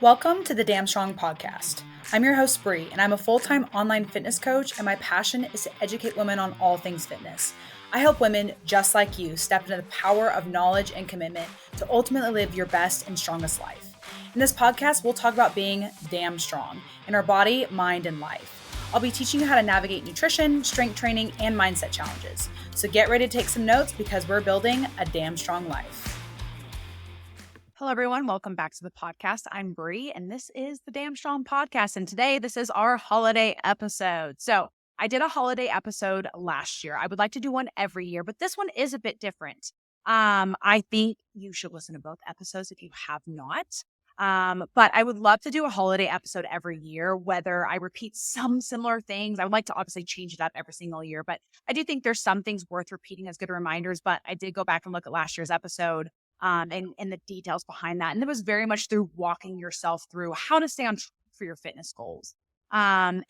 Welcome to the Damn Strong podcast. I'm your host, Bree, and I'm a full-time online fitness coach, and my passion is to educate women on all things fitness. I help women just like you step into the power of knowledge and commitment to ultimately live your best and strongest life. In this podcast, we'll talk about being damn strong in our body, mind, and life. I'll be teaching you how to navigate nutrition, strength training, and mindset challenges. So get ready to take some notes because we're building a damn strong life. Hello, everyone. Welcome back to the podcast. I'm Bree, and this is the Damn Strong podcast. And today, this is our holiday episode. So I did a holiday episode last year. I would like to do one every year, but this one is a bit different. I think you should listen to both episodes if you have not. But I would love to do a holiday episode every year, whether I repeat some similar things. I would like to obviously change it up every single year, but I do think there's some things worth repeating as good reminders. But I did go back and look at last year's episode and the details behind that. And it was very much through walking yourself through how to stay on track for your fitness goals. And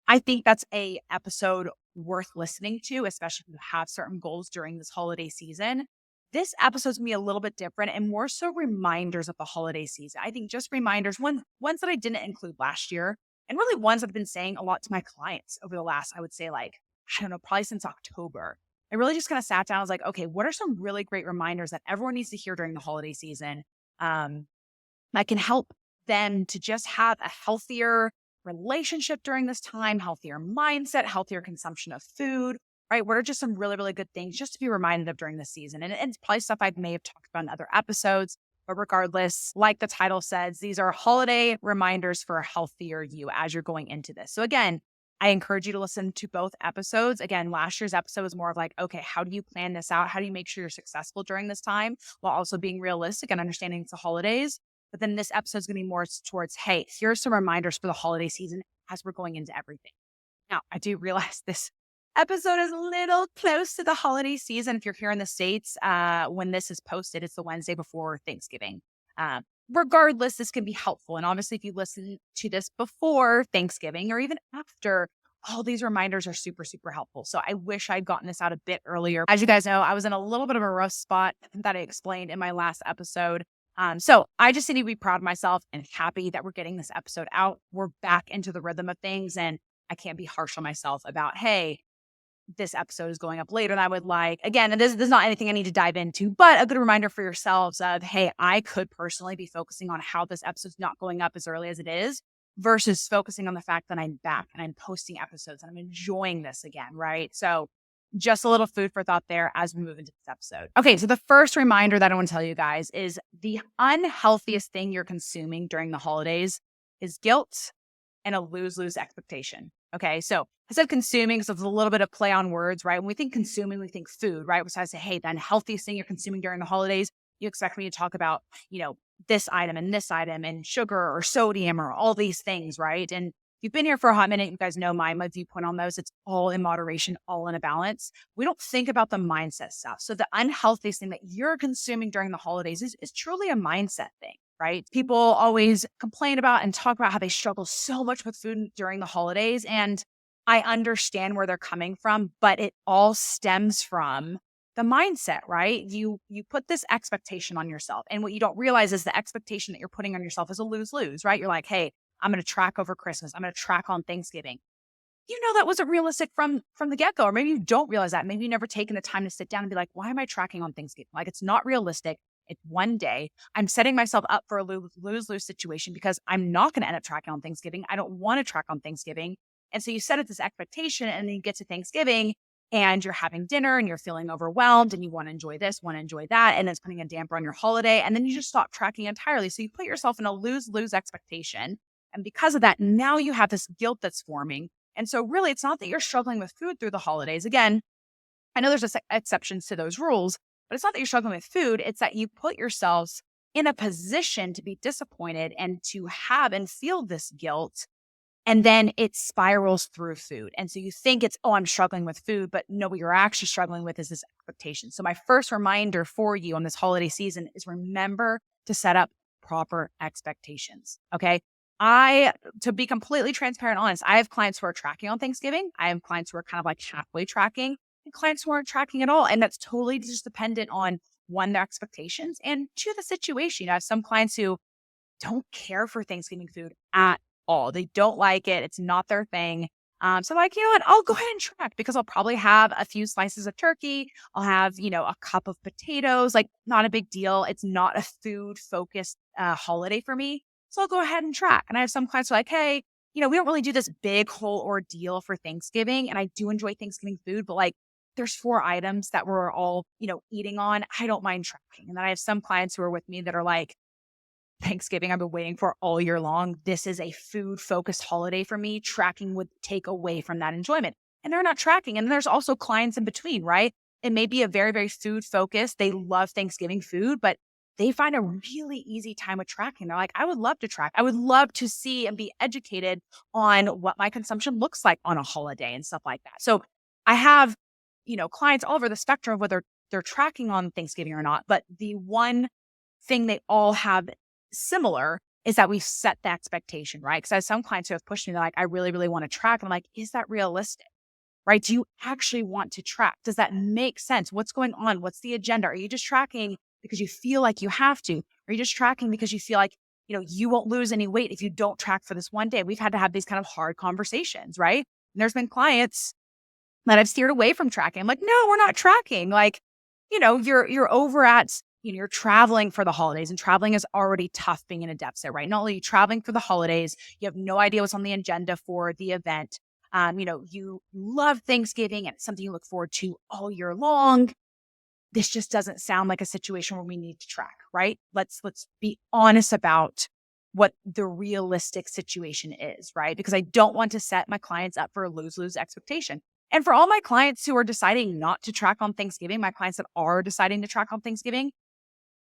I think that's a episode worth listening to, especially if you have certain goals during this holiday season. This episode's gonna be a little bit different and more so reminders of the holiday season. I think just reminders, ones that I didn't include last year, and really ones I've been saying a lot to my clients over the last, I would say probably since October. I really just kind of sat down. I was like, okay, what are some really great reminders that everyone needs to hear during the holiday season that can help them to just have a healthier relationship during this time, healthier mindset, healthier consumption of food, right? What are just some really, really good things just to be reminded of during this season? And it's probably stuff I may have talked about in other episodes, but regardless, like the title says, these are holiday reminders for a healthier you as you're going into this. So again, I encourage you to listen to both episodes. Again, last year's episode was more of like, okay, how do you plan this out? How do you make sure you're successful during this time while also being realistic and understanding it's the holidays? But then this episode is going to be more towards, hey, here's some reminders for the holiday season as we're going into everything. Now, I do realize this episode is a little close to the holiday season. If you're here in the States, when this is posted, it's the Wednesday before Thanksgiving. Regardless, this can be helpful. And obviously, if you listen to this before Thanksgiving or even after, all these reminders are super, super helpful. So I wish I'd gotten this out a bit earlier. As you guys know, I was in a little bit of a rough spot that I explained in my last episode. So I just need to be proud of myself and happy that we're getting this episode out. We're back into the rhythm of things, and I can't be harsh on myself about, hey, this episode is going up later than I would like. Again, and this is not anything I need to dive into, but a good reminder for yourselves of, hey, I could personally be focusing on how this episode's not going up as early as it is versus focusing on the fact that I'm back and I'm posting episodes and I'm enjoying this again, right? So just a little food for thought there as we move into this episode. Okay, so the first reminder that I want to tell you guys is the unhealthiest thing you're consuming during the holidays is guilt and a lose-lose expectation. Okay, so I said consuming, so it's a little bit of play on words, right? When we think consuming, we think food, right? So I say, hey, the unhealthiest thing you're consuming during the holidays, you expect me to talk about, this item and sugar or sodium or all these things, right? And you've been here for a hot minute. You guys know my viewpoint on those. It's all in moderation, all in a balance. We don't think about the mindset stuff. So the unhealthiest thing that you're consuming during the holidays is truly a mindset thing, right? People always complain about and talk about how they struggle so much with food during the holidays. And I understand where they're coming from, but it all stems from the mindset, right? You put this expectation on yourself. And what you don't realize is the expectation that you're putting on yourself is a lose-lose, right? You're like, hey, I'm going to track over Christmas. I'm going to track on Thanksgiving. That wasn't realistic from the get-go, or maybe you don't realize that. Maybe you've never taken the time to sit down and be like, why am I tracking on Thanksgiving? Like, it's not realistic. It's one day. I'm setting myself up for a lose-lose situation because I'm not going to end up tracking on Thanksgiving. I don't want to track on Thanksgiving. And so you set it this expectation, and then you get to Thanksgiving and you're having dinner and you're feeling overwhelmed and you want to enjoy this, want to enjoy that. And it's putting a damper on your holiday. And then you just stop tracking entirely. So you put yourself in a lose-lose expectation. And because of that, now you have this guilt that's forming. And so really, it's not that you're struggling with food through the holidays. Again, I know there's exceptions to those rules, but it's not that you're struggling with food. It's that you put yourselves in a position to be disappointed and to have and feel this guilt. And then it spirals through food. And so you think it's, oh, I'm struggling with food, but no, what you're actually struggling with is this expectation. So my first reminder for you on this holiday season is remember to set up proper expectations. Okay. To be completely transparent and honest, I have clients who are tracking on Thanksgiving. I have clients who are kind of like halfway tracking and clients who aren't tracking at all. And that's totally just dependent on one, their expectations and two, the situation. I have some clients who don't care for Thanksgiving food at all. They don't like it. It's not their thing. So like, you know what? I'll go ahead and track because I'll probably have a few slices of turkey. I'll have, a cup of potatoes, like not a big deal. It's not a food focused holiday for me. So I'll go ahead and track. And I have some clients who are like, hey, we don't really do this big whole ordeal for Thanksgiving. And I do enjoy Thanksgiving food, but like there's 4 items that we're all, eating on. I don't mind tracking. And then I have some clients who are with me that are like, Thanksgiving, I've been waiting for all year long. This is a food focused holiday for me. Tracking would take away from that enjoyment. And they're not tracking. And there's also clients in between, right? It may be a very, very food focused. They love Thanksgiving food, but they find a really easy time with tracking. They're like, I would love to track. I would love to see and be educated on what my consumption looks like on a holiday and stuff like that. So I have, clients all over the spectrum of whether they're tracking on Thanksgiving or not. But the one thing they all have similar is that we set the expectation, right? Because I have some clients who have pushed me, they're like, I really, really want to track. I'm like, is that realistic? Right? Do you actually want to track? Does that make sense? What's going on? What's the agenda? Are you just tracking because you feel like you have to? Are you just tracking because you feel like, you won't lose any weight if you don't track for this one day? We've had to have these kind of hard conversations, right? And there's been clients that I've steered away from tracking. I'm like, no, we're not tracking. Like, you're over at you're traveling for the holidays, and traveling is already tough being in a deficit, right? Not only are you traveling for the holidays, you have no idea what's on the agenda for the event. You love Thanksgiving and it's something you look forward to all year long. This just doesn't sound like a situation where we need to track, right? Let's be honest about what the realistic situation is, right? Because I don't want to set my clients up for a lose-lose expectation. And for all my clients who are deciding not to track on Thanksgiving, my clients that are deciding to track on Thanksgiving,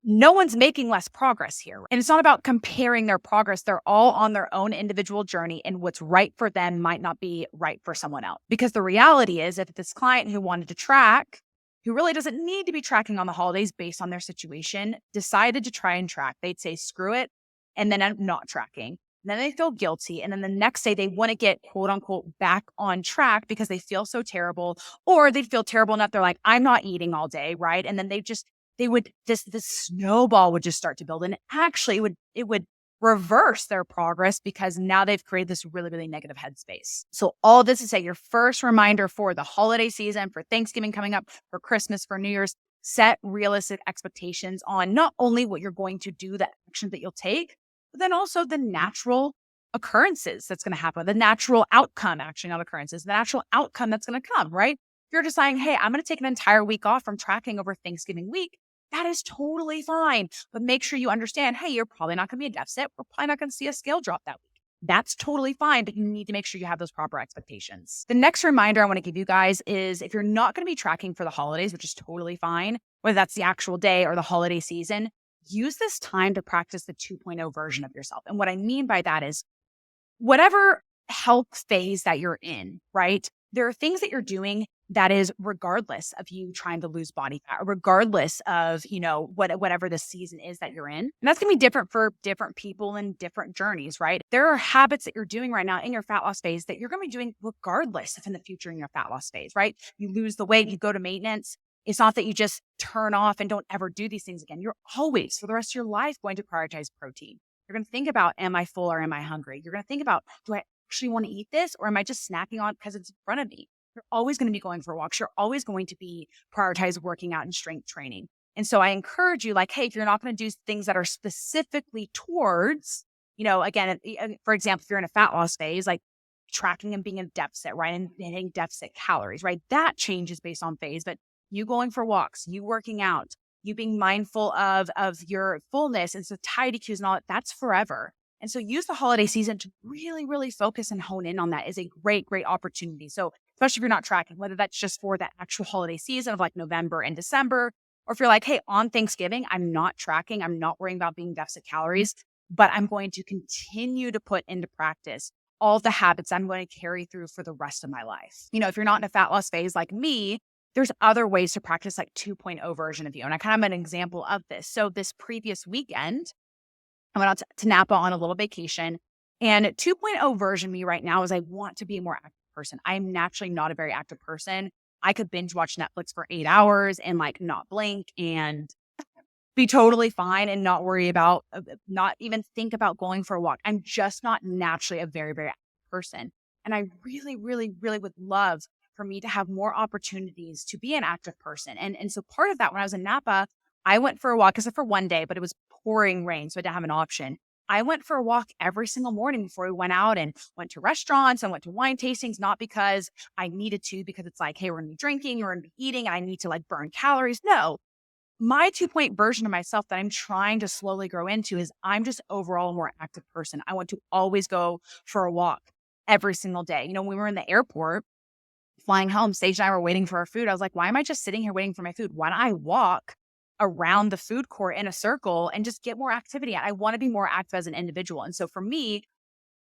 no one's making less progress here. And it's not about comparing their progress. They're all on their own individual journey, and what's right for them might not be right for someone else. Because the reality is, if this client who wanted to track, who really doesn't need to be tracking on the holidays based on their situation, decided to try and track, they'd say, screw it. And then I'm not tracking. And then they feel guilty. And then the next day they want to get quote unquote back on track because they feel so terrible, or they'd feel terrible enough. They're like, I'm not eating all day. Right. And then this snowball would just start to build, and actually it would reverse their progress because now they've created this really, really negative headspace. So all this to say, your first reminder for the holiday season, for Thanksgiving coming up, for Christmas, for New Year's, set realistic expectations on not only what you're going to do, the action that you'll take, but then also the natural occurrences that's going to happen, the natural outcome, actually not occurrences, the natural outcome that's going to come, right? If you're deciding, hey, I'm going to take an entire week off from tracking over Thanksgiving week, that is totally fine. But make sure you understand, hey, you're probably not going to be a deficit. We're probably not going to see a scale drop that week. That's totally fine, but you need to make sure you have those proper expectations. The next reminder I want to give you guys is, if you're not going to be tracking for the holidays, which is totally fine, whether that's the actual day or the holiday season, use this time to practice the 2.0 version of yourself. And what I mean by that is, whatever health phase that you're in, right? There are things that you're doing that is regardless of you trying to lose body fat, or regardless of, whatever the season is that you're in. And that's going to be different for different people and different journeys, right? There are habits that you're doing right now in your fat loss phase that you're going to be doing regardless if in the future in your fat loss phase, right? You lose the weight, you go to maintenance. It's not that you just turn off and don't ever do these things again. You're always, for the rest of your life, going to prioritize protein. You're going to think about, am I full or am I hungry? You're going to think about, do I actually want to eat this, or am I just snacking on it because it's in front of me? You're always going to be going for walks. You're always going to be prioritize working out and strength training. And so I encourage you, like, hey, if you're not going to do things that are specifically towards, again, for example, if you're in a fat loss phase, like tracking and being in deficit, right? And hitting deficit calories, right? That changes based on phase, but you going for walks, you working out, you being mindful of your fullness and satiety cues and all that, that's forever. And so use the holiday season to really, really focus and hone in on that. Is a great, great opportunity. So especially if you're not tracking, whether that's just for that actual holiday season of like November and December, or if you're like, hey, on Thanksgiving, I'm not tracking, I'm not worrying about being deficit calories, but I'm going to continue to put into practice all the habits I'm going to carry through for the rest of my life. If you're not in a fat loss phase like me, there's other ways to practice like 2.0 version of you. And I kind of have an example of this. So this previous weekend, I went out to Napa on a little vacation, and 2.0 version me right now is I want to be a more active person. I'm naturally not a very active person. I could binge watch Netflix for 8 hours and like not blink. And be totally fine and not worry about, not even think about going for a walk. I'm just not naturally a very, very active person. And I really, really, really would love for me to have more opportunities to be an active person. And so part of that, when I was in Napa, I went for a walk, except for one day, but it was pouring rain, so I didn't have an option. I went for a walk every single morning before we went out and went to restaurants and went to wine tastings, not because I needed to, because it's like, hey, we're gonna be drinking, we're gonna be eating, I need to like burn calories. No, my 2-point version of myself that I'm trying to slowly grow into is I'm just overall a more active person. I want to always go for a walk every single day. When we were in the airport flying home, Sage and I were waiting for our food. I was like, why am I just sitting here waiting for my food? Why don't I walk around the food court in a circle and just get more activity? I want to be more active as an individual. And so for me,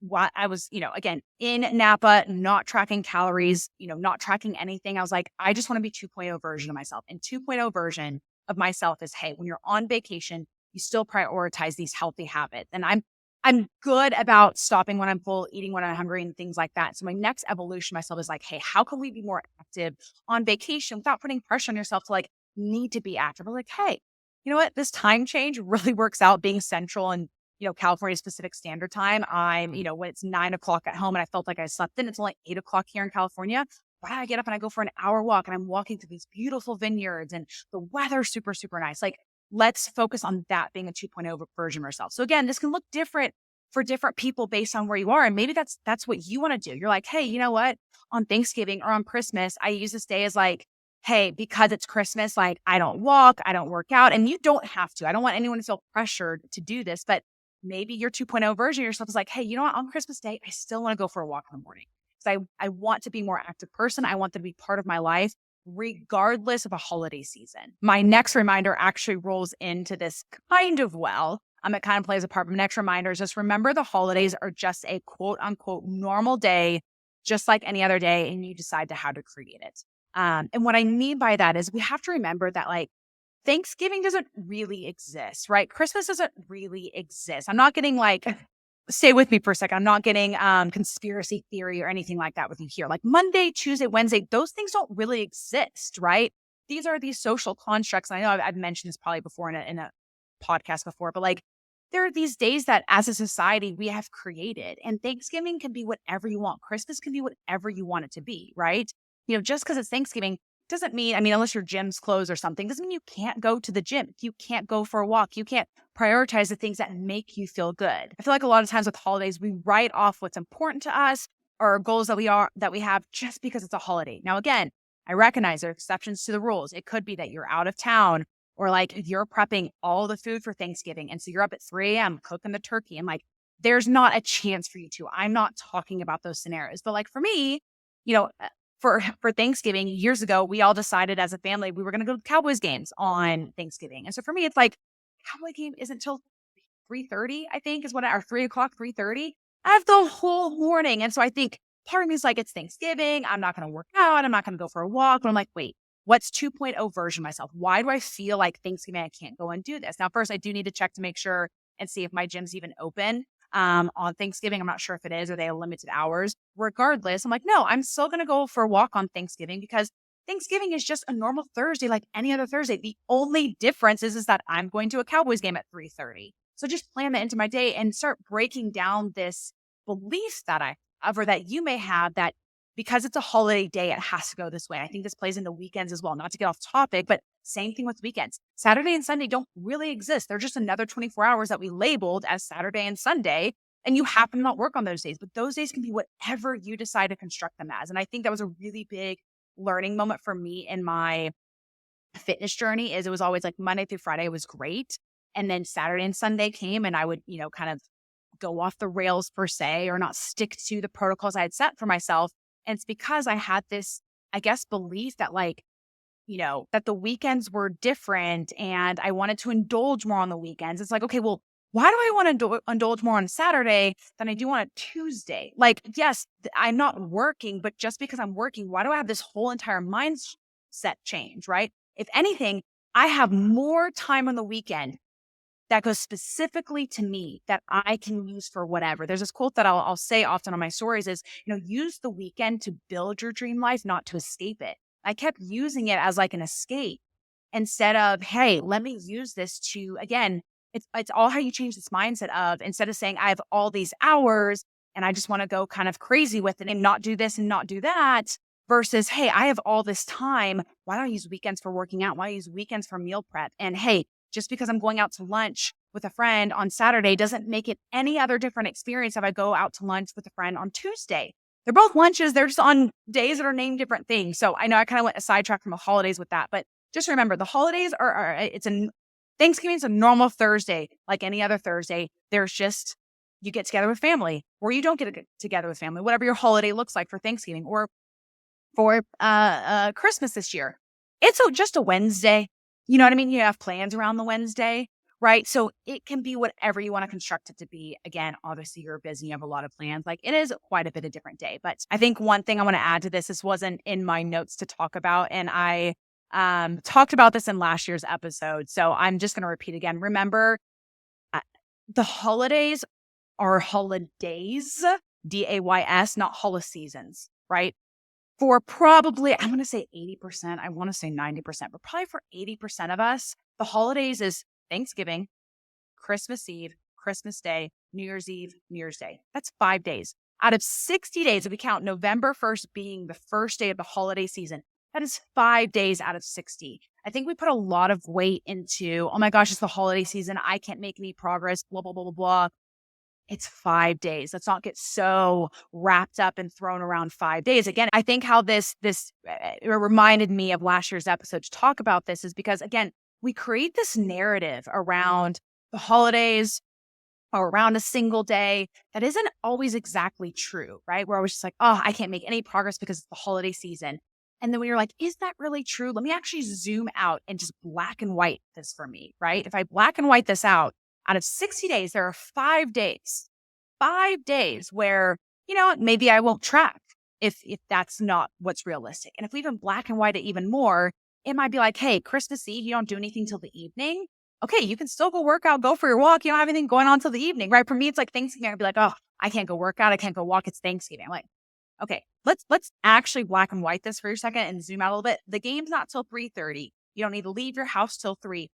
what I was, again, in Napa, not tracking calories, not tracking anything. I was like, I just want to be 2.0 version of myself. And 2.0 version of myself is, hey, when you're on vacation, you still prioritize these healthy habits. And I'm good about stopping when I'm full, eating when I'm hungry, and things like that. So my next evolution myself is like, hey, how can we be more active on vacation without putting pressure on yourself to like need to be active? I'm like, hey, you know what? This time change really works out being central and California specific standard time. I'm, when it's 9 o'clock at home and I felt like I slept in, it's only 8 o'clock here in California. Why don't I get up and I go for an hour walk and I'm walking through these beautiful vineyards and the weather's super, super nice. Like, let's focus on that being a 2.0 version of ourselves. So again, this can look different for different people based on where you are. And maybe that's what you want to do. You're like, hey, you know what? On Thanksgiving or on Christmas, I use this day as like, hey, because it's Christmas, like I don't walk, I don't work out, and you don't have to. I don't want anyone to feel pressured to do this, but maybe your 2.0 version of yourself is like, hey, you know what? On Christmas Day, I still want to go for a walk in the morning because I want to be a more active person. I want them to be part of my life, regardless of a holiday season. My next reminder actually rolls into this kind of well. It kind of plays a part. My next reminder is just remember the holidays are just a quote unquote normal day, just like any other day, and you decide to how to create it. And what I mean by that is we have to remember that like Thanksgiving doesn't really exist, right? Christmas doesn't really exist. I'm not getting like, stay with me for a second. I'm not getting conspiracy theory or anything like that with you here. Like Monday, Tuesday, Wednesday, those things don't really exist, right? These are these social constructs. And I know I've mentioned this probably before in a podcast before, but like there are these days that as a society we have created, and Thanksgiving can be whatever you want. Christmas can be whatever you want it to be, right? Just because it's Thanksgiving doesn't mean, unless your gym's closed or something, doesn't mean you can't go to the gym. You can't go for a walk. You can't prioritize the things that make you feel good. I feel like a lot of times with holidays, we write off what's important to us or goals that we have just because it's a holiday. Now, again, I recognize there are exceptions to the rules. It could be that you're out of town or like you're prepping all the food for Thanksgiving. And so you're up at 3 a.m. cooking the turkey. And like, there's not a chance for you to. I'm not talking about those scenarios. But like for me, for Thanksgiving years ago, we all decided as a family we were going to go to Cowboys games on Thanksgiving. And so for me, it's like Cowboy game isn't till 3:30, I think is what, or 3 o'clock, 3:30. I have the whole morning. And so I think part of me is like, it's Thanksgiving. I'm not going to work out. I'm not going to go for a walk. But I'm like, wait, what's 2.0 version of myself? Why do I feel like Thanksgiving I can't go and do this? Now, first, I do need to check to make sure and see if my gym's even open. On Thanksgiving, I'm not sure if it is or they have limited hours. Regardless, I'm like, no, I'm still going to go for a walk on Thanksgiving because Thanksgiving is just a normal Thursday like any other Thursday. The only difference is that I'm going to a Cowboys game at 3:30. So just plan that into my day and start breaking down this belief that I have or that you may have that because it's a holiday day, it has to go this way. I think this plays into weekends as well, not to get off topic, but same thing with weekends. Saturday and Sunday don't really exist. They're just another 24 hours that we labeled as Saturday and Sunday. And you happen to not work on those days, but those days can be whatever you decide to construct them as. And I think that was a really big learning moment for me in my fitness journey is it was always like Monday through Friday was great. And then Saturday and Sunday came and I would, kind of go off the rails per se, or not stick to the protocols I had set for myself. And it's because I had this, I guess, belief that like, that the weekends were different and I wanted to indulge more on the weekends. It's like, okay, well, why do I want to indulge more on a Saturday than I do on a Tuesday? Like, yes, I'm not working, but just because I'm working, why do I have this whole entire mindset change, right? If anything, I have more time on the weekend that goes specifically to me that I can use for whatever. There's this quote that I'll say often on my stories is, use the weekend to build your dream life, not to escape it. I kept using it as like an escape. instead of, hey, let me use this to, again, it's all how you change this mindset of, instead of saying I have all these hours and I just want to go kind of crazy with it and not do this and not do that, versus, hey, I have all this time. Why don't I use weekends for working out? Why don't I use weekends for meal prep? And hey, just because I'm going out to lunch with a friend on Saturday doesn't make it any other different experience if I go out to lunch with a friend on Tuesday. They're both lunches. They're just on days that are named different things. So I know I kind of went a sidetrack from the holidays with that, but just remember the holidays Thanksgiving is a normal Thursday, like any other Thursday. There's just, you get together with family, or you don't get together with family, whatever your holiday looks like for Thanksgiving or for Christmas this year. It's just a Wednesday. You know what I mean? You have plans around the Wednesday, right? So it can be whatever you want to construct it to be. Again, obviously you're busy, you have a lot of plans. Like, it is quite a bit of different day. But I think one thing I want to add to this wasn't in my notes to talk about, and I talked about this in last year's episode. So I'm just going to repeat again. Remember, the holidays are holidays, DAYS, not holiseasons, right? For probably, I'm going to say 80%, I want to say 90%, but probably for 80% of us, the holidays is Thanksgiving, Christmas Eve, Christmas Day, New Year's Eve, New Year's Day. That's 5 days. Out of 60 days, if we count November 1st being the first day of the holiday season, that is 5 days out of 60. I think we put a lot of weight into, oh my gosh, it's the holiday season, I can't make any progress, blah, blah, blah, blah, blah. It's 5 days. Let's not get so wrapped up and thrown around 5 days. Again, I think how this reminded me of last year's episode to talk about this is because, again, we create this narrative around the holidays or around a single day that isn't always exactly true, right? We're always just like, oh, I can't make any progress because it's the holiday season. And then when you're like, is that really true? Let me actually zoom out and just black and white this for me, right? If I black and white this out of 60 days, there are 5 days where, maybe I won't track if that's not what's realistic. And if we even black and white it even more, it might be like, hey, Christmas Eve, you don't do anything till the evening. Okay, you can still go work out, go for your walk. You don't have anything going on till the evening, right? For me, it's like Thanksgiving. I'd be like, oh, I can't go work out. I can't go walk. It's Thanksgiving. I'm like, okay, let's actually black and white this for a second and zoom out a little bit. The game's not till 3:30. You don't need to leave your house till 3.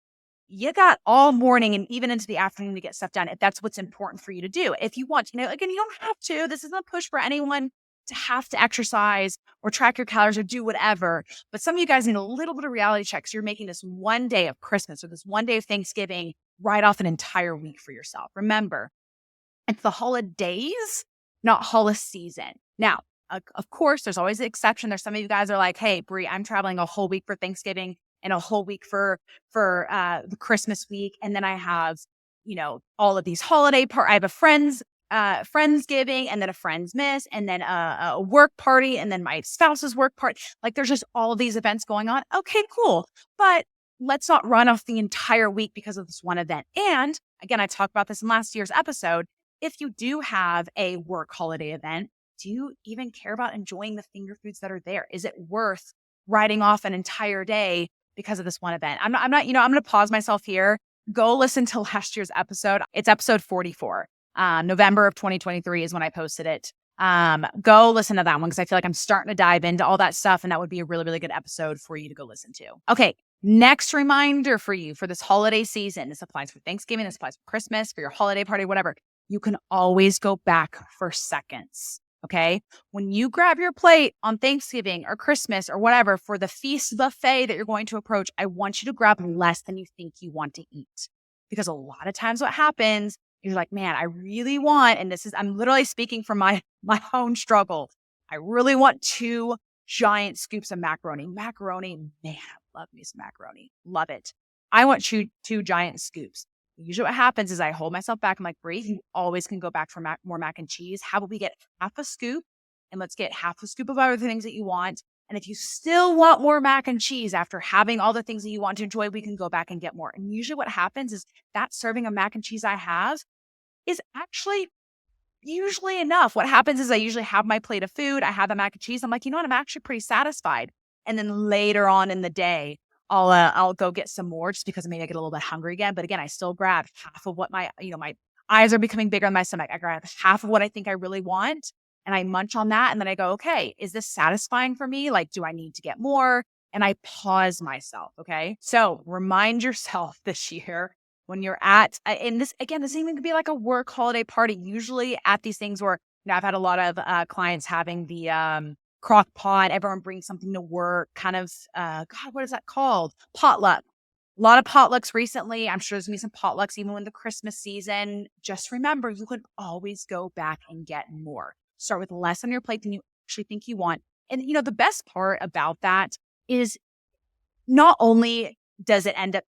You got all morning and even into the afternoon to get stuff done if that's what's important for you to do. If you want, again, you don't have to. This isn't a push for anyone to have to exercise or track your calories or do whatever. But some of you guys need a little bit of reality checks. You're making this one day of Christmas or this one day of Thanksgiving write off an entire week for yourself. Remember, it's the holidays, not holiday season. Now, of course, there's always an exception. There's some of you guys are like, hey, Brie, I'm traveling a whole week for Thanksgiving and a whole week for the Christmas week. And then I have, all of these holiday I have a Friendsgiving and then a Friends Miss and then a work party and then my spouse's work party. Like, there's just all of these events going on. Okay, cool. But let's not run off the entire week because of this one event. And again, I talked about this in last year's episode. If you do have a work holiday event, do you even care about enjoying the finger foods that are there? Is it worth writing off an entire day because of this one event? I'm not, I'm going to pause myself here. Go listen to last year's episode. It's episode 44. November of 2023 is when I posted it. Go listen to that one because I feel like I'm starting to dive into all that stuff, and that would be a really, really good episode for you to go listen to. Okay. Next reminder for you for this holiday season. This applies for Thanksgiving. This applies for Christmas, for your holiday party, whatever. You can always go back for seconds. Okay. When you grab your plate on Thanksgiving or Christmas or whatever for the feast buffet that you're going to approach, I want you to grab less than you think you want to eat. Because a lot of times what happens, you're like, man, I really want, and I'm literally speaking from my own struggle. I really want 2 giant scoops of macaroni. Macaroni, man, I love me some macaroni. Love it. I want 2 giant scoops. Usually what happens is I hold myself back. I'm like, Brie, you always can go back for more mac and cheese. How about we get half a scoop and let's get half a scoop of other things that you want. And if you still want more mac and cheese after having all the things that you want to enjoy, we can go back and get more. And usually what happens is that serving of mac and cheese I have is actually usually enough. What happens is I usually have my plate of food. I have the mac and cheese. I'm like, you know what? I'm actually pretty satisfied. And then later on in the day, I'll go get some more just because maybe I get a little bit hungry again. But again, I still grab half of what my eyes are becoming bigger in my stomach. I grab half of what I think I really want and I munch on that. And then I go, okay, is this satisfying for me? Like, do I need to get more? and I pause myself. Okay. So remind yourself this year when you're at, and this, again, this even could be like a work holiday party, usually at these things where, I've had a lot of clients having the crock pot, everyone brings something to work, kind of, God, what is that called? Potluck. A lot of potlucks recently. I'm sure there's going to be some potlucks even in the Christmas season. Just remember, you can always go back and get more. Start with less on your plate than you actually think you want. And, the best part about that is not only does it end up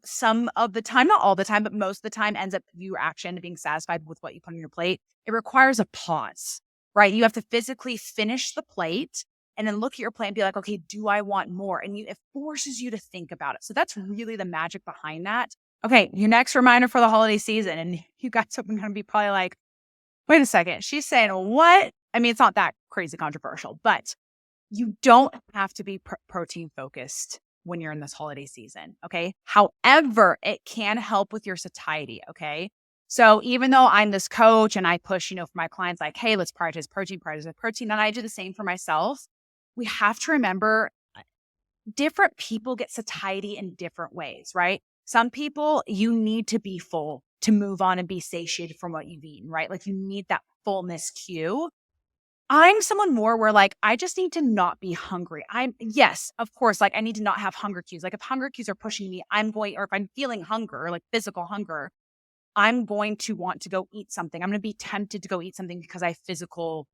some of the time, not all the time, but most of the time ends up you actually end up being satisfied with what you put on your plate. It requires a pause, right? You have to physically finish the plate and then look at your plate and be like, okay, do I want more? And it forces you to think about it. So that's really the magic behind that. Okay, your next reminder for the holiday season. And you guys are going to be probably like, wait a second, she's saying what? I mean, it's not that crazy controversial, but you don't have to be protein focused when you're in this holiday season. Okay. However, it can help with your satiety. Okay. So even though I'm this coach and I push, for my clients, like, hey, let's prioritize protein. And I do the same for myself. We have to remember different people get satiety in different ways, right? Some people, you need to be full to move on and be satiated from what you've eaten, right? Like you need that fullness cue. I'm someone more where like, I just need to not be hungry. Yes, of course, like I need to not have hunger cues. Like if hunger cues are pushing me, or if I'm feeling hunger, like physical hunger, I'm going to want to go eat something. I'm going to be tempted to go eat something because I have physical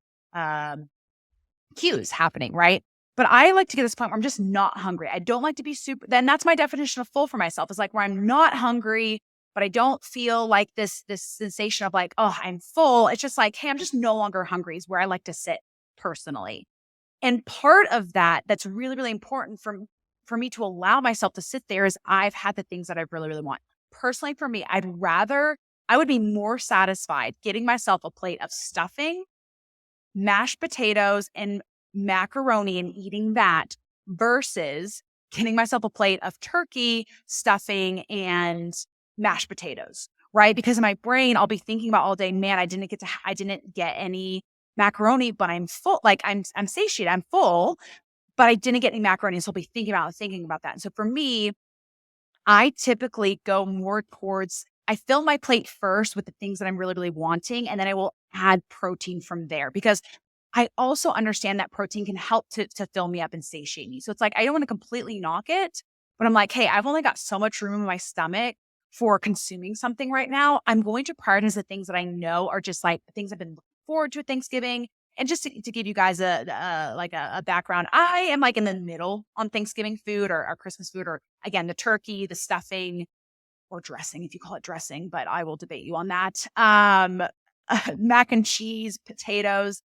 cues happening, right? But I like to get to this point where I'm just not hungry. I don't like to be then that's my definition of full for myself, is like where I'm not hungry, but I don't feel like this sensation of like, oh, I'm full. It's just like, hey, I'm just no longer hungry is where I like to sit personally. And part of that's really, really important for me to allow myself to sit there is I've had the things that I really, really want. Personally, for me, I would be more satisfied getting myself a plate of stuffing, mashed potatoes, and macaroni and eating that versus getting myself a plate of turkey, stuffing, and mashed potatoes, right? Because in my brain, I'll be thinking about all day, man, I didn't get any macaroni, but I'm full. Like I'm satiated, I'm full, but I didn't get any macaroni. So I'll be thinking about that. And so for me, I typically go more towards, I fill my plate first with the things that I'm really, really wanting. And then I will add protein from there because I also understand that protein can help to fill me up and satiate me. So it's like, I don't want to completely knock it, but I'm like, hey, I've only got so much room in my stomach for consuming something right now. I'm going to prioritize the things that I know are just like things I've been looking forward to at Thanksgiving. And just to give you guys a background, I am like in the middle on Thanksgiving food or Christmas food, or again, the turkey, the stuffing, or dressing, if you call it dressing, but I will debate you on that. Mac and cheese, potatoes.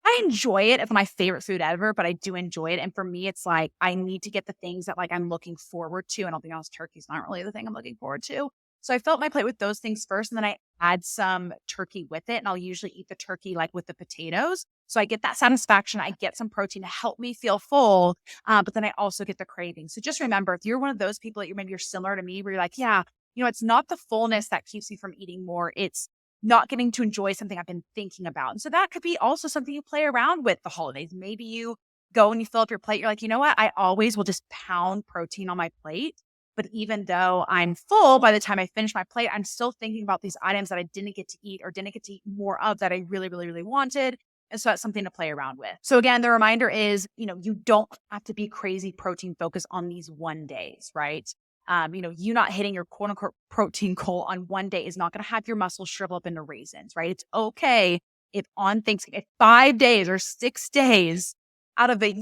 I enjoy it. It's my favorite food ever, but I do enjoy it. And for me, it's like, I need to get the things that like I'm looking forward to. And I'll be honest, turkey's not really the thing I'm looking forward to. So I filled my plate with those things first, and then I add some turkey with it. And I'll usually eat the turkey like with the potatoes. So I get that satisfaction. I get some protein to help me feel full. But then I also get the craving. So just remember, if you're one of those people that maybe you're similar to me, where you're like, yeah, it's not the fullness that keeps me from eating more. It's not getting to enjoy something I've been thinking about. And so that could be also something you play around with the holidays. Maybe you go and you fill up your plate. You're like, you know what? I always will just pound protein on my plate. But even though I'm full, by the time I finish my plate, I'm still thinking about these items that I didn't get to eat or didn't get to eat more of that I really, really, really wanted. And so that's something to play around with. So again, the reminder is, you don't have to be crazy protein focused on these one days, right? You not hitting your quote unquote protein goal on one day is not going to have your muscles shrivel up into raisins, right? It's okay if on Thanksgiving, if 5 days or 6 days out of 6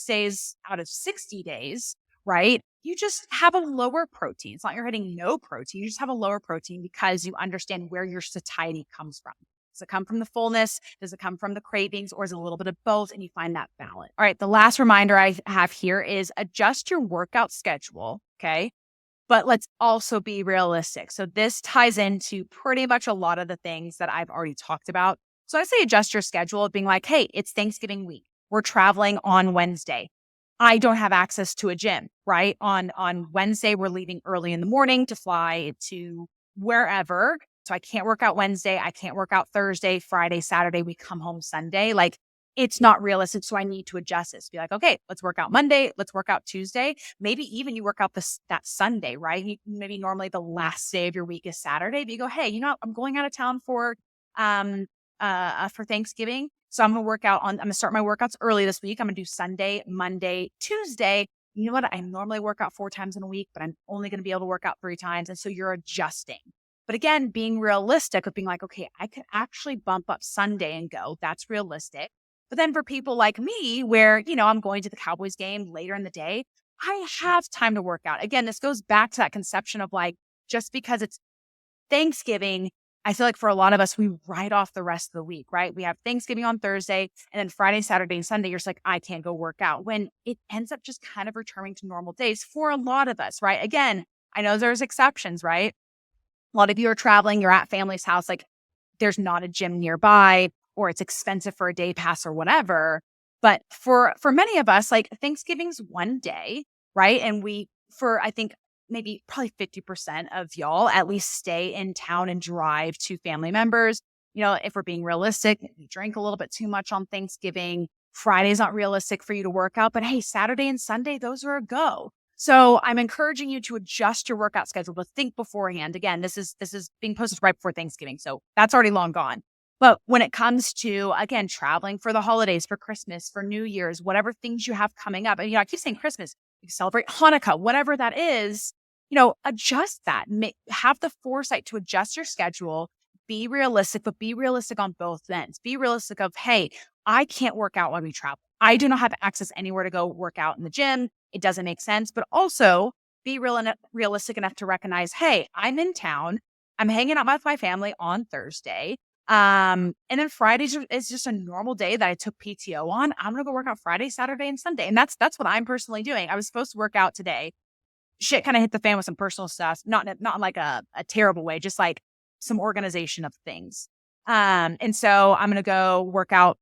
days out of 60 days, right? You just have a lower protein. It's not you're hitting no protein. You just have a lower protein because you understand where your satiety comes from. Does it come from the fullness? Does it come from the cravings, or is it a little bit of both? And you find that balance. All right. The last reminder I have here is adjust your workout schedule. Okay. But let's also be realistic. So this ties into pretty much a lot of the things that I've already talked about. So I say adjust your schedule of being like, hey, it's Thanksgiving week. We're traveling on Wednesday. I don't have access to a gym, right? On Wednesday, we're leaving early in the morning to fly to wherever. So I can't work out Wednesday. I can't work out Thursday, Friday, Saturday. We come home Sunday. Like it's not realistic. So I need to adjust this. Be like, okay, let's work out Monday. Let's work out Tuesday. Maybe even you work out that Sunday, right? Maybe normally the last day of your week is Saturday, but you go, hey, you know what? I'm going out of town for Thanksgiving. So I'm going to start my workouts early this week. I'm going to do Sunday, Monday, Tuesday. You know what? I normally work out 4 times in a week, but I'm only going to be able to work out 3 times. And so you're adjusting. But again, being realistic of being like, okay, I could actually bump up Sunday and go. That's realistic. But then for people like me, where, I'm going to the Cowboys game later in the day, I have time to work out. Again, this goes back to that conception of like, just because it's Thanksgiving, I feel like for a lot of us, we write off the rest of the week, right? We have Thanksgiving on Thursday, and then Friday, Saturday, and Sunday, you're just like, I can't go work out, when it ends up just kind of returning to normal days for a lot of us, right? Again, I know there's exceptions, right? A lot of you are traveling, you're at family's house, like there's not a gym nearby, or it's expensive for a day pass or whatever. But for many of us, like Thanksgiving's one day, right? And I think maybe probably 50% of y'all at least stay in town and drive to family members. If we're being realistic, you drink a little bit too much on Thanksgiving. Friday's not realistic for you to work out, but hey, Saturday and Sunday, those are a go. So I'm encouraging you to adjust your workout schedule, to think beforehand. Again, this is being posted right before Thanksgiving, so that's already long gone. But when it comes to, again, traveling for the holidays, for Christmas, for New Year's, whatever things you have coming up, and I keep saying Christmas, you celebrate Hanukkah, whatever that is, adjust that. Have the foresight to adjust your schedule. Be realistic, but be realistic on both ends. Be realistic of, hey, I can't work out while we travel. I do not have access anywhere to go work out in the gym. It doesn't make sense. But also be realistic enough to recognize, hey, I'm in town. I'm hanging out with my family on Thursday. And then Friday is just a normal day that I took PTO on. I'm going to go work out Friday, Saturday, and Sunday. And that's what I'm personally doing. I was supposed to work out today. Shit kind of hit the fan with some personal stuff, not in like a terrible way, just like some organization of things. And so I'm going to go work out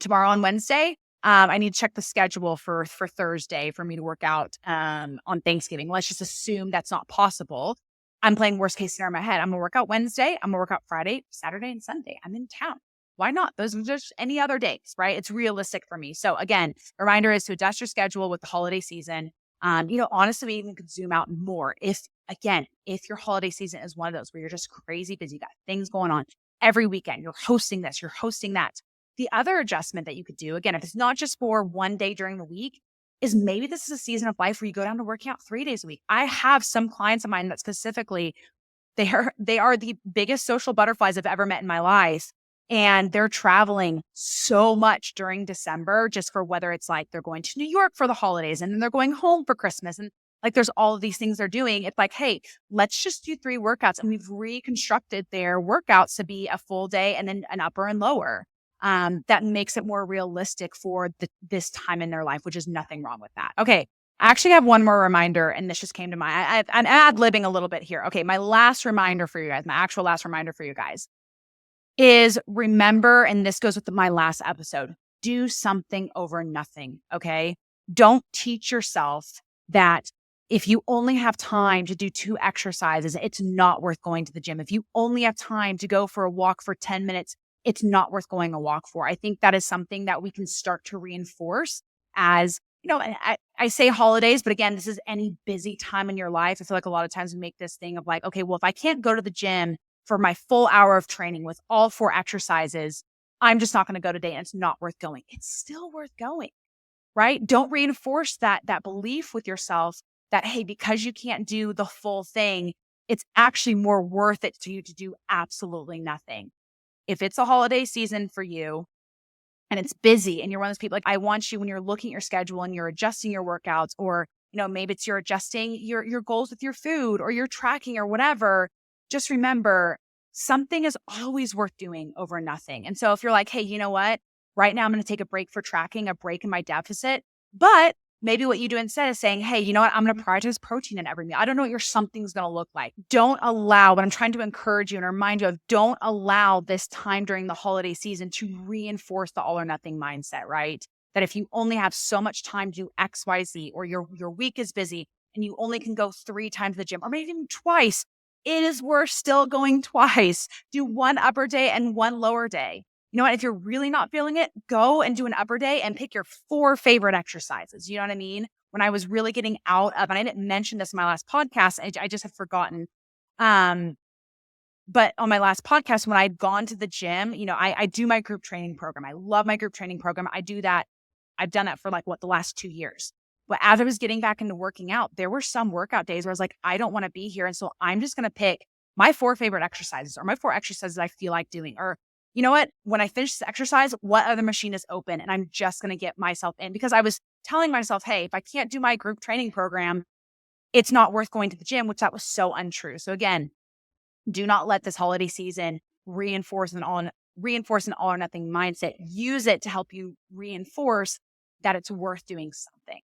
tomorrow on Wednesday. I need to check the schedule for Thursday for me to work out on Thanksgiving. Let's just assume that's not possible. I'm playing worst case scenario in my head. I'm going to work out Wednesday. I'm going to work out Friday, Saturday, and Sunday. I'm in town. Why not? Those are just any other days, right? It's realistic for me. So again, reminder is to adjust your schedule with the holiday season. Honestly, we even could zoom out more. If your holiday season is one of those where you're just crazy busy, you got things going on every weekend, you're hosting this, you're hosting that. The other adjustment that you could do, again, if it's not just for one day during the week, is maybe this is a season of life where you go down to working out 3 days a week. I have some clients of mine that specifically, they are the biggest social butterflies I've ever met in my life. And they're traveling so much during December, just for whether it's like they're going to New York for the holidays and then they're going home for Christmas. And like, there's all of these things they're doing. It's like, hey, let's just do 3 workouts. And we've reconstructed their workouts to be a full day and then an upper and lower. That makes it more realistic for this time in their life, which is nothing wrong with that. Okay. I actually have one more reminder, and this just came to mind. I'm ad-libbing a little bit here. Okay. My last reminder for you guys, my actual last reminder for you guys is, remember, and this goes with my last episode, do something over nothing. Okay. Don't teach yourself that if you only have time to do 2 exercises, it's not worth going to the gym. If you only have time to go for a walk for 10 minutes, it's not worth going a walk for. I think that is something that we can start to reinforce as, I say holidays, but again, this is any busy time in your life. I feel like a lot of times we make this thing of like, okay, well, if I can't go to the gym for my full hour of training with all 4 exercises, I'm just not going to go today and it's not worth going. It's still worth going, right? Don't reinforce that belief with yourself that, hey, because you can't do the full thing, it's actually more worth it to you to do absolutely nothing. If it's a holiday season for you and it's busy and you're one of those people, like, I want you, when you're looking at your schedule and you're adjusting your workouts, or, maybe it's you're adjusting your goals with your food or your tracking or whatever, just remember, something is always worth doing over nothing. And so if you're like, hey, you know what? Right now I'm going to take a break for tracking, a break in my deficit, but maybe what you do instead is saying, hey, you know what? I'm going to prioritize protein in every meal. I don't know what your something's going to look like. Don't allow, but I'm trying to encourage you and remind you of, don't allow this time during the holiday season to reinforce the all or nothing mindset, right? That if you only have so much time to do X, Y, Z, or your week is busy and you only can go 3 times to the gym, or maybe even twice, it is worth still going twice. Do 1 upper day and 1 lower day. you know what, if you're really not feeling it, go and do an upper day and pick your 4 favorite exercises. You know what I mean? When I was really getting out of, and I didn't mention this in my last podcast, I just had forgotten. But on my last podcast, when I'd gone to the gym, you know, I do my group training program. I love my group training program. I do that. I've done that for like the last 2 years. But as I was getting back into working out, there were some workout days where I was like, I don't want to be here. And so I'm just going to pick my 4 favorite exercises, or my 4 exercises I feel like doing. Or, you know what, when I finish this exercise, what other machine is open? And I'm just going to get myself in, because I was telling myself, hey, if I can't do my group training program, it's not worth going to the gym, which that was so untrue. So again, do not let this holiday season reinforce an all or nothing mindset. Use it to help you reinforce that it's worth doing something.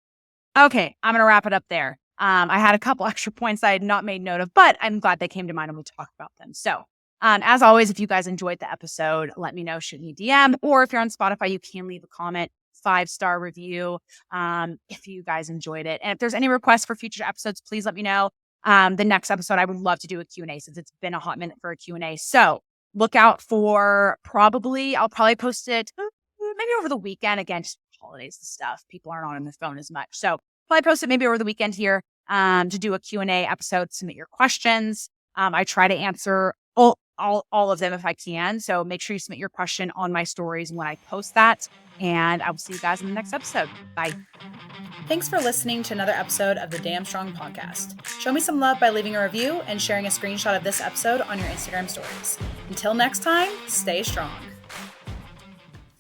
Okay, I'm going to wrap it up there. I had a couple extra points I had not made note of, but I'm glad they came to mind and we talked about them. So as always, if you guys enjoyed the episode, let me know, shoot me a DM, or if you're on Spotify, you can leave a comment, 5-star review if you guys enjoyed it. And if there's any requests for future episodes, please let me know. The next episode, I would love to do a Q&A, since it's been a hot minute for a Q&A. So look out for I'll probably post it maybe over the weekend. Again, just holidays and stuff. People aren't on their phone as much. So probably post it maybe over the weekend here to do a Q&A episode, submit your questions. I try to answer all of them if I can. So make sure you submit your question on my stories when I post that. And I will see you guys in the next episode. Bye. Thanks for listening to another episode of the Damn Strong Podcast. Show me some love by leaving a review and sharing a screenshot of this episode on your Instagram stories. Until next time, stay strong.